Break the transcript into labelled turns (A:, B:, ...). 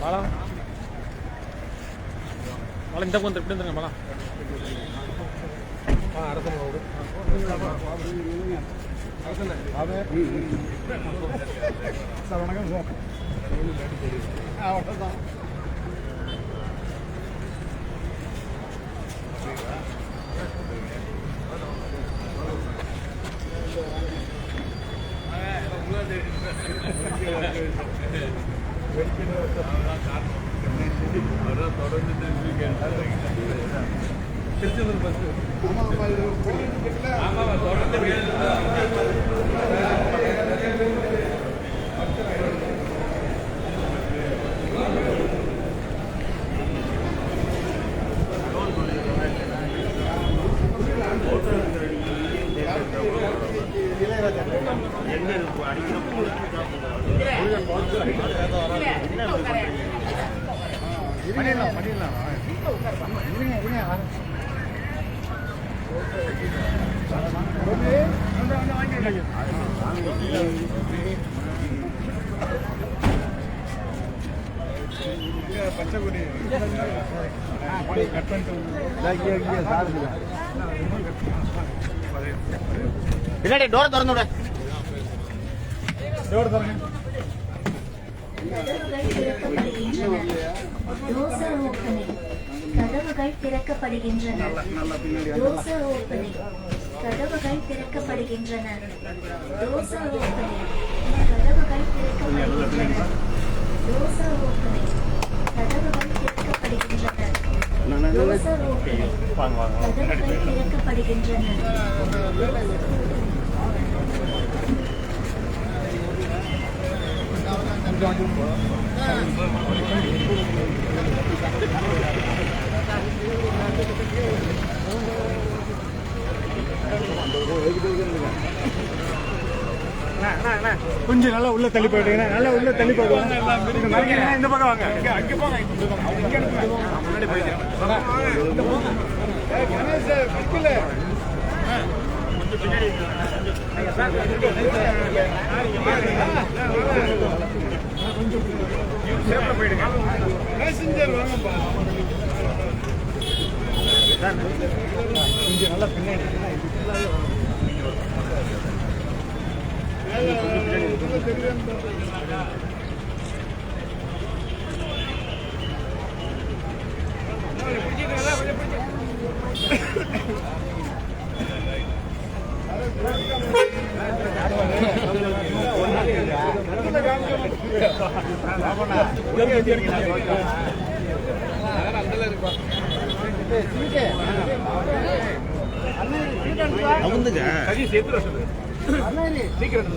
A: malam malam kita pun terpilih dengan malam ada semua udah பின்னாடி door திறந்து விட door திறங்க
B: கதவுகள் திறக்கப்படுகின்றன கதவுகள் திறக்கப்படுகின்றன
A: கொஞ்சம் நல்லா உள்ள தள்ளி போயிடுங்க நல்லா உள்ள தள்ளி போயிடுவாங்க இந்த பக்கம் வாங்க அங்க போங்க முன்னாடி போயிடுங்க போயிடுங்க கொஞ்சம் நல்லா பின்னாடி சீக்கிரம்